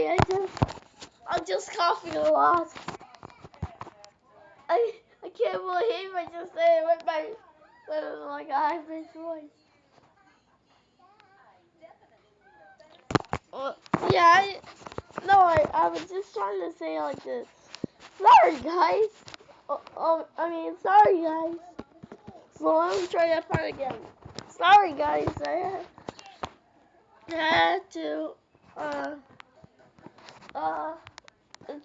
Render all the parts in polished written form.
sorry. I'm just coughing a lot. I can't believe I just said it with like a high pitched voice. Well, yeah, I was just trying to say like this. Sorry, guys. Sorry, guys. So let me try that part again. Sorry, guys. I had to uh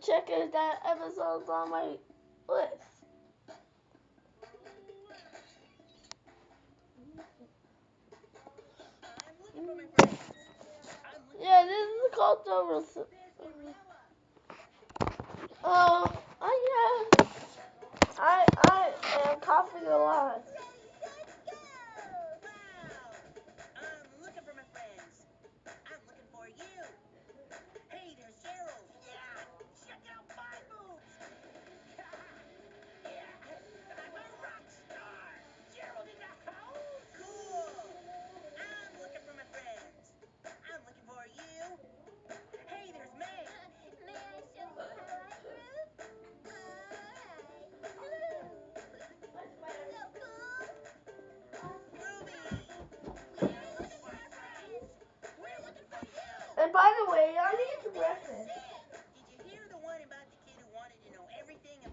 check if that episode's on my list. Yeah, this is called the. Yeah. I am coughing a lot. And by the way, I need to breakfast.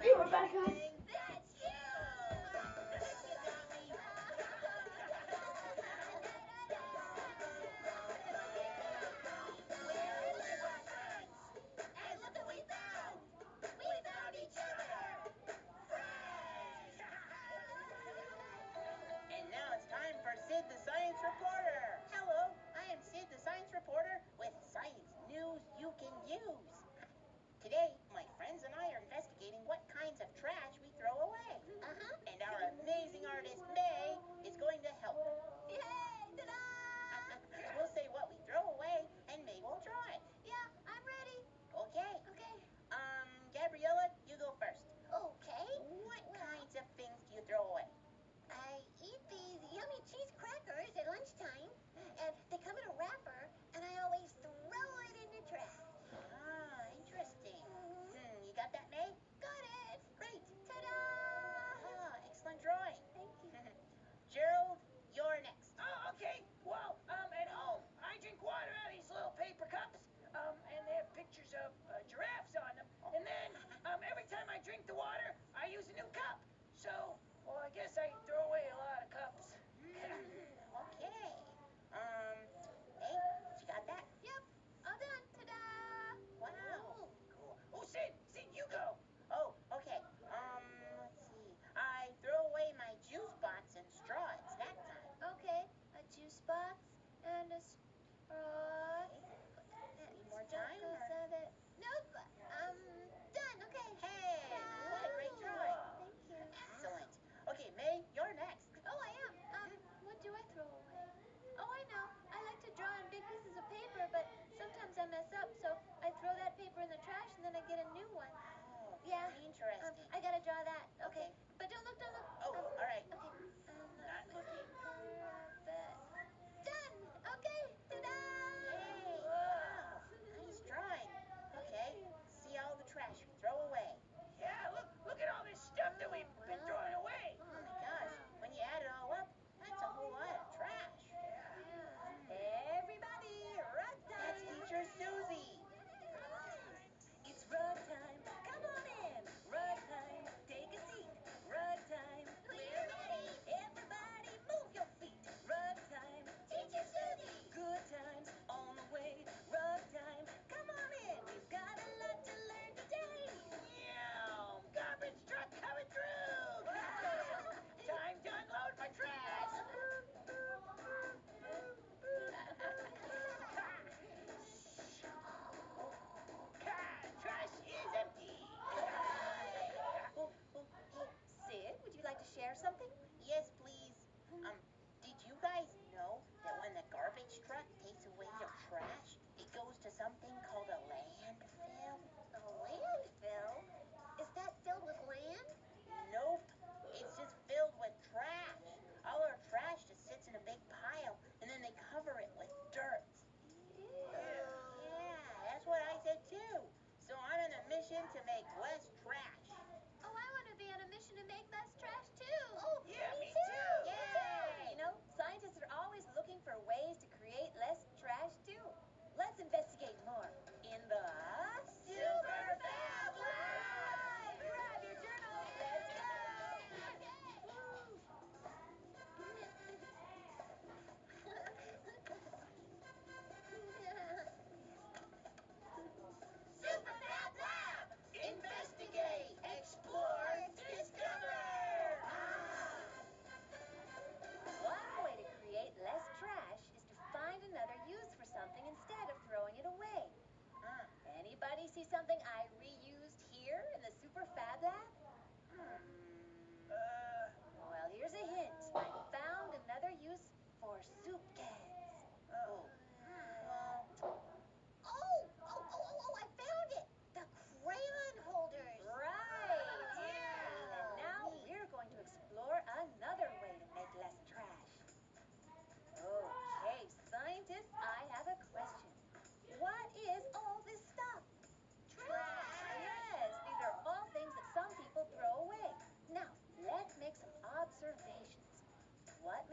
Hey, Rebecca.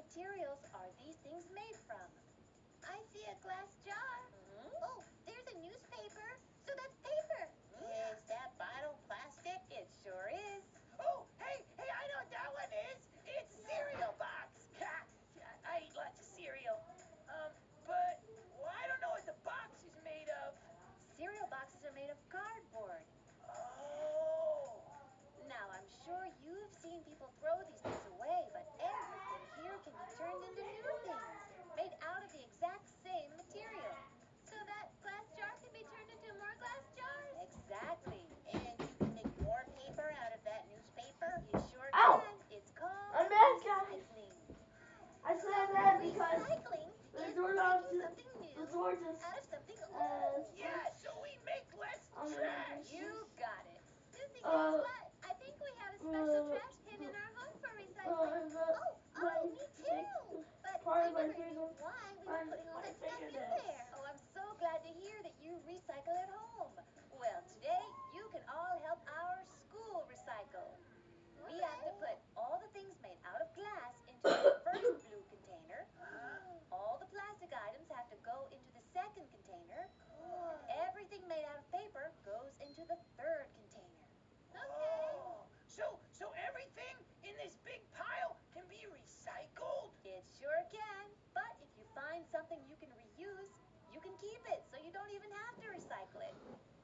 materials are these things made from? I see a glass jar. Mm-hmm. Oh, there's a newspaper. So that's paper. Yeah. Is that bottle plastic? It sure is. Oh, hey, I know what that one is. It's a cereal box. I eat lots of cereal. But well, I don't know what the box is made of. Cereal boxes are made of cardboard. Oh. Now, I'm sure you've seen people throw these things away, but everything here can be turned into new things, made out of the exact same material. So that glass jar can be turned into more glass jars? Exactly. And you can make more paper out of that newspaper? You sure Ow! can. It's called I'm back, guys. recycling. I So said that because recycling the is doorknob making something new the door just out of something old. Yeah, so we make less I'm trash. You got it. Susie, guess what? I think we have a special trash bin in our home for recycling. Me too. But part I of my never knew finger why we were on putting all my that stuff in fingernails. there. Oh, I'm so glad to hear that you recycle at home. Well, today you can all help our school recycle. We have to put all the things made out of glass into the first blue container. All the plastic items have to go into the second container. And everything made out of paper goes into the third container. Oh, so everything in this big pile can be recycled? It sure can. But if you find something you can reuse, you can keep it so you don't even have to recycle it.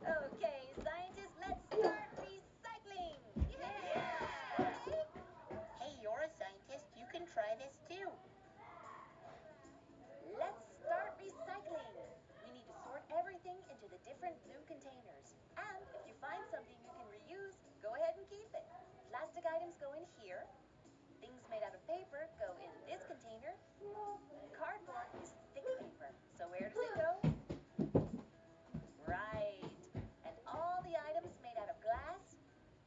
Okay, scientists, let's start recycling. Yeah! Okay. Hey, you're a scientist. You can try this too. Let's start recycling. We need to sort everything into the different blue containers. And if you find something you can reuse, go ahead and keep it. Plastic items go in here. Things made out of paper go in this container. Cardboard is thick paper. So where does it go? Right. And all the items made out of glass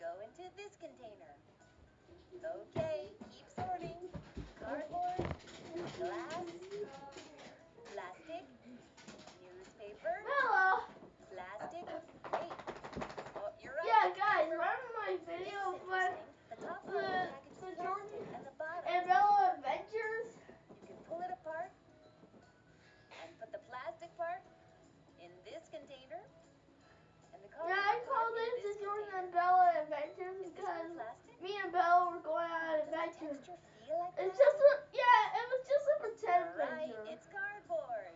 go into this container. Okay, keep sorting. Cardboard, glass, plastic, newspaper, Hello. plastic. Wait. Oh, you're right. Yeah, It's guys, paper. remember my This video is of my interesting. The top part of the package is the plastic, Jordan and the bottom and is Bella paper. Adventures? You can pull it apart and put the plastic part in this container and the Yeah, I cardboard part called in it the this Jordan container. and Bella Adventures Is this one because plastic? me and Bella were going on an Does the adventure. texture feel like It's plastic? just a, yeah, it was just a pretend You're right, adventure. it's cardboard.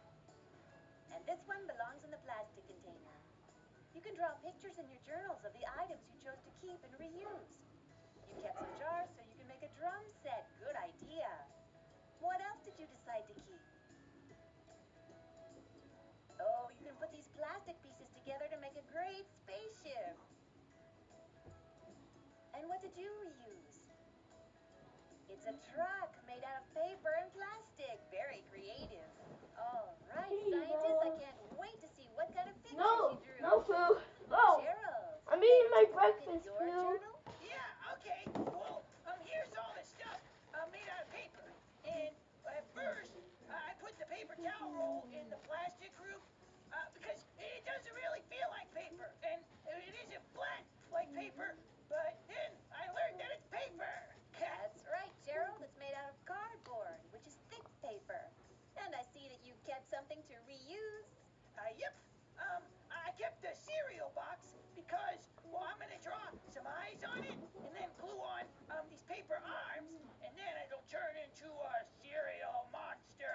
And this one belongs in the plastic container. You can draw pictures in your journals of the items you chose to keep and reuse. You kept some jars so you can make a drum set. Good idea. What else did you decide to keep? Oh, you can put these plastic pieces together to make a great spaceship. And what did you reuse? It's a truck made out of paper and plastic. Very creative. All right, Hey, scientists, I Bella. can't wait to see what kind of pictures you No, drew. no food. No. Gerald, I'm ready eating to my go look at breakfast your food. journal? Yeah, okay. Well, here's all the stuff made out of paper. And at first, I put the paper towel roll in the plastic group because it doesn't really feel like paper. And it isn't flat like paper. But then I learned that it's paper. That's right, Gerald. It's made out of cardboard, which is thick paper. And I see that you kept something to reuse. Yep. I kept the cereal box because, well, I'm going to draw some eyes on it and then glue on these paper arms, and then it'll turn into a cereal monster.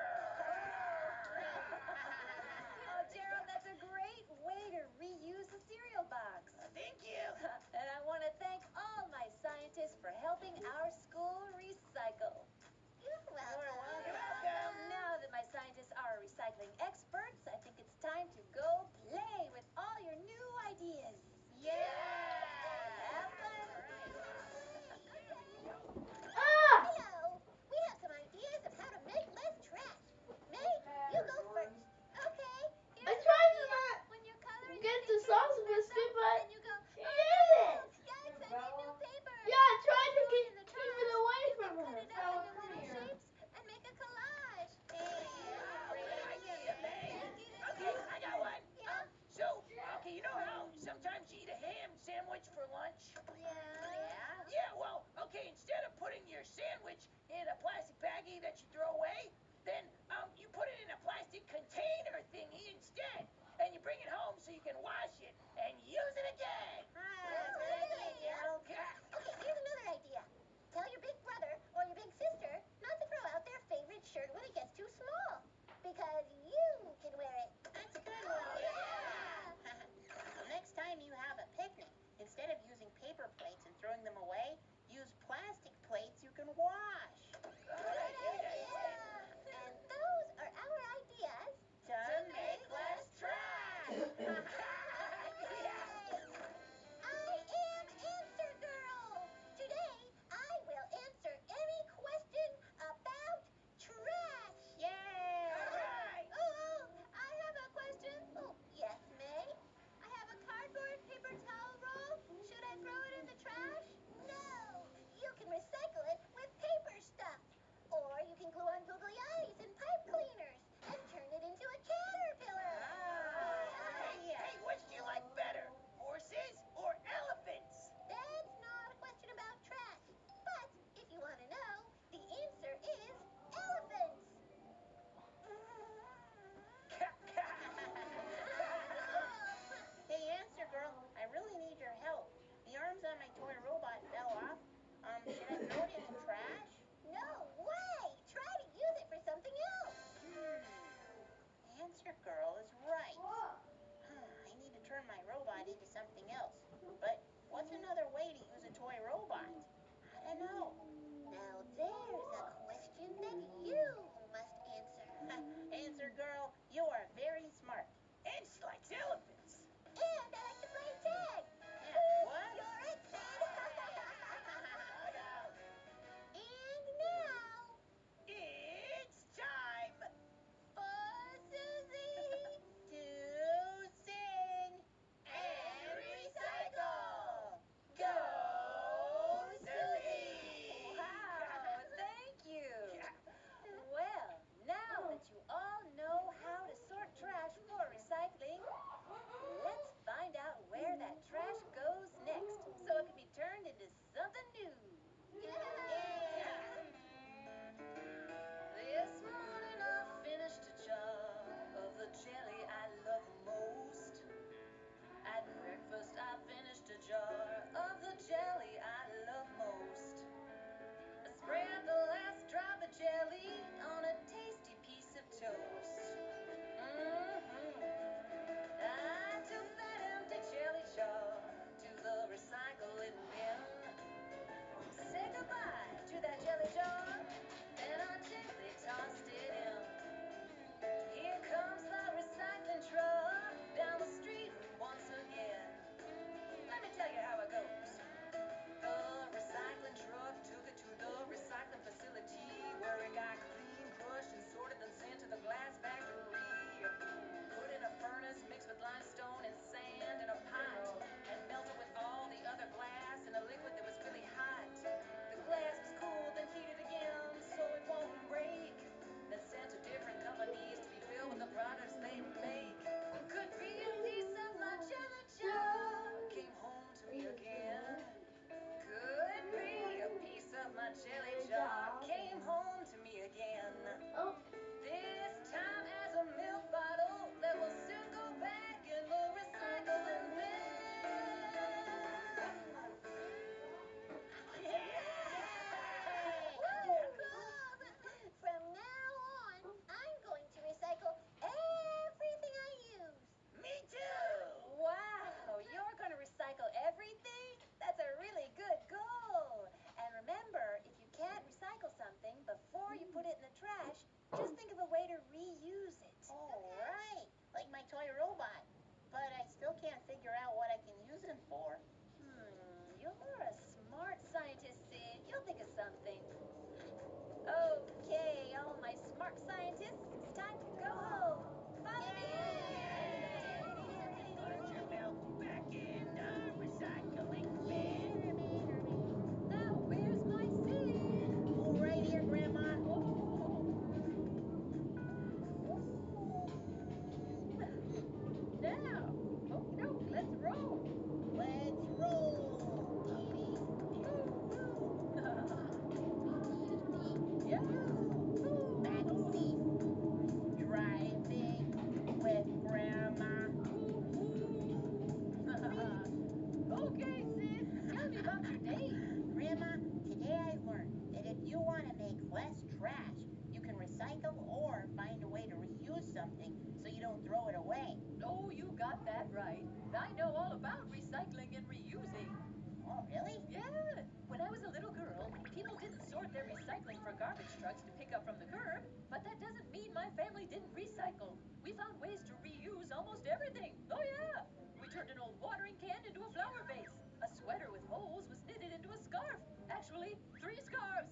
report their recycling for garbage trucks to pick up from the curb, but that doesn't mean my family didn't recycle. We found ways to reuse almost everything. Oh, yeah. We turned an old watering can into a flower vase. A sweater with holes was knitted into a scarf. Actually, 3 scarves.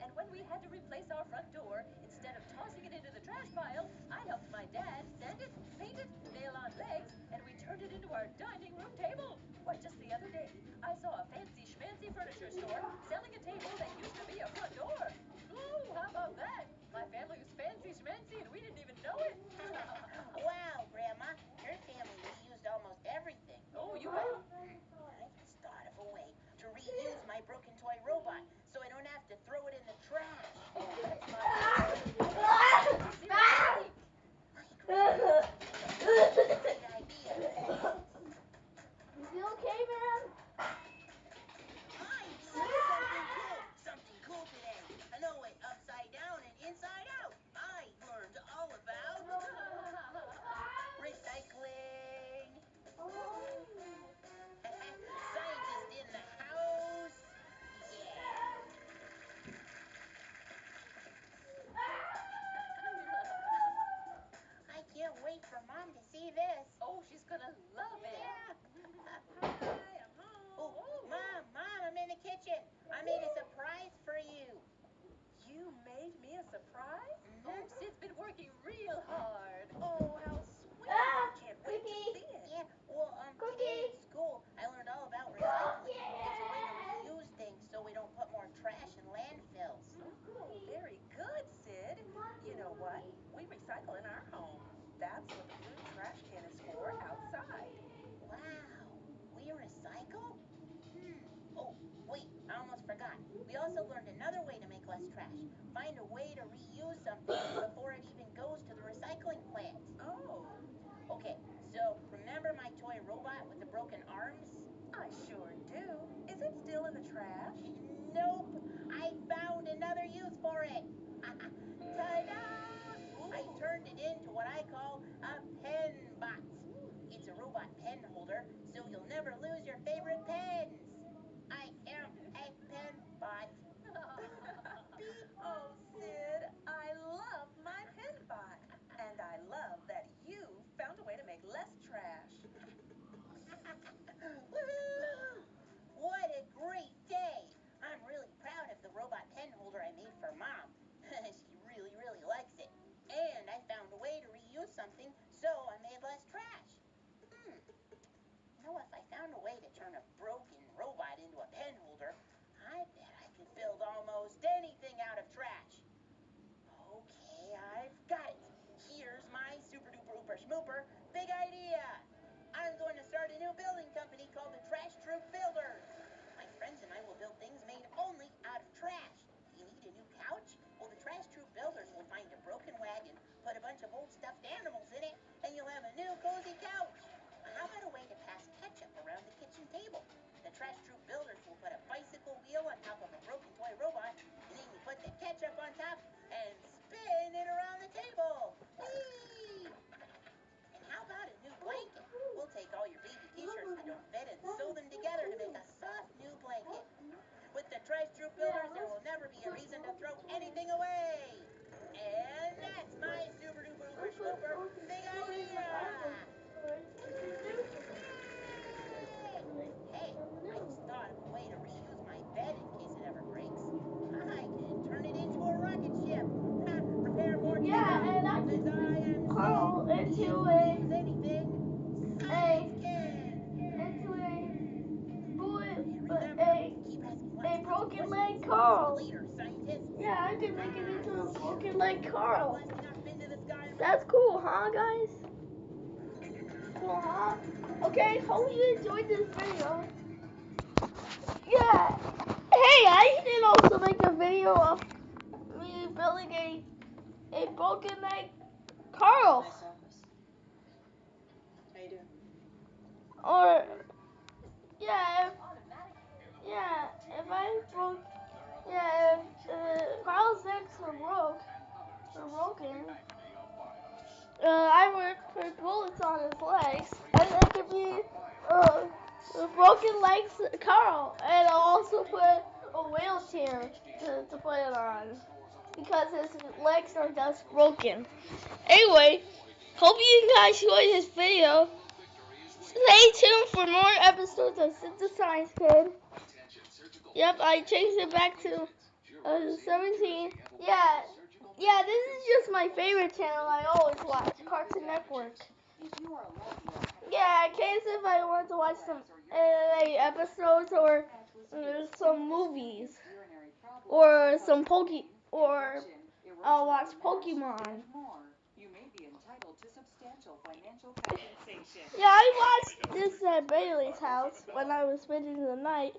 And when we had to replace our front door, instead of tossing it into the trash pile, I helped my dad sand it, paint it, nail on legs, and we turned it into our dining room table. Why, just the other day, I saw a fancy schmancy furniture store selling a table that used to be a front door. Ooh, how about that? My family was fancy schmancy and we didn't even know it. Wow, Grandma, your family reused almost everything. Oh, you bet. I just thought of a way to reuse my broken toy robot so I don't have to throw it in the trash. Oh, that's my favorite. Seriously. Great idea. You okay, man? I see something cool today. I know it upside down and inside out. I learned all about recycling. Scientist in the house. Yeah. I can't wait for Mom to see this. Oh, she's gonna love it. Yeah. Hi, I'm home. Oh, Mom, I'm in the kitchen. I made a surprise for you. You made me a surprise? Mhm. Oh, Sid's been working real hard. Oh, how sweet. Ah, Can't wait to Cookie. see it. Yeah, well, today in school, I learned all about recycling. It's a way to reuse things so we don't put more trash in landfills. Oh, very good, Sid. You know what? We recycle in our home. That's what the blue trash can is for outside. Wow, we recycle? Oh, wait, I almost forgot. We also learned another way to make less trash. Find a way to reuse something before it even goes to the recycling plant. Oh, Okay, so remember my toy robot with the broken arms? I sure do. Is it still in the trash? Nope, I found another use for it. Ta-da! I Ooh. turned it into what I call a pen bot. It's a robot pen holder, so you'll never lose your favorite pens. I am a pen bot. Beep. Oh, Sid, I love my pen bot. And I love that you found a way to make less trash. Woohoo! What a great day! I'm really proud of the robot pen holder I made for Mom. She really likes it. And I found a way to reuse something, so I made less trash. If I found a way to turn a broken robot into a pen holder, I bet I could build almost anything out of trash. Okay, I've got it. Here's my super duper ooper schmooper big idea. I'm going to start a new building company called the Trash Troop Builders. My friends and I will build things made only out of trash. You need a new couch? Well, the Trash Troop Builders will find a broken wagon, put a bunch of old stuffed animals in it, and you'll have a new cozy couch. How about a way to pass ketchup around the kitchen table? The Trash Troop Builders will put a bicycle wheel on top of a broken toy robot, and then you put the ketchup on top and spin it around the table. Whee! And how about a new blanket? We'll take all your baby t-shirts that don't fit and sew them together to make a soft new blanket. With the Trash Troop Builders, there will never be a reason to throw anything away. And that's my super duper uber schmooper big idea. Hey, I just thought of a way to reuse my bed in case it ever breaks. I can turn it into a rocket ship. Prepare for Yeah, and I takeoff, can as I make am Carl so into you a use anything. Science can. bullet, And but remember, keep asking lots a and lots of broken questions. leg See Carl. you later, scientists. Yeah, I can make it into a broken leg Start Carl. blasting off into the sky. That's cool, huh, guys? Cool, huh? Okay, hope you enjoyed this video. Yeah. Hey, I did also make a video of me building a broken leg Carl. Nice office. How you doing? Or yeah, if I broke, if Carl's legs were broken, I would put bullets on his legs, and it could be a broken legs Carl, and I'll also put a wheelchair. to put it on because his legs are just broken. Anyway, hope you guys enjoyed this video. Stay tuned for more episodes of Sit Science Kid. Yep, I changed it back to 17. Yeah, this is just my favorite channel. I always watch Cartoon Network. Yeah, in case if I want to watch some episodes or some movies or some or I'll watch Pokemon. Yeah, I watched this at Bailey's house when I was spending the night,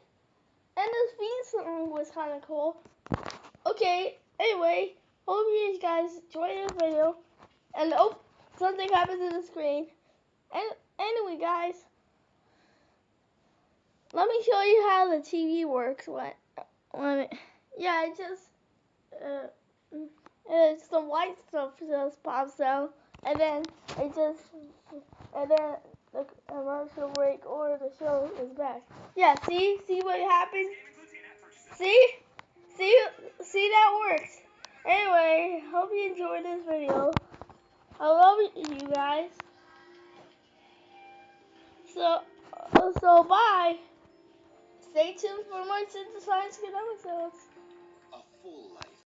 and the theme song was kind of cool. Okay, anyway, hope you guys enjoyed the video, and oh, something happened to the screen. And anyway, guys, let me show you how the TV works. Yeah, it just it's the white stuff just pops out, and then the commercial break or the show is back. Yeah, see what happens? See that works. Anyway, hope you enjoyed this video. I love you guys. So bye. Stay tuned for more Synthesized Science episodes.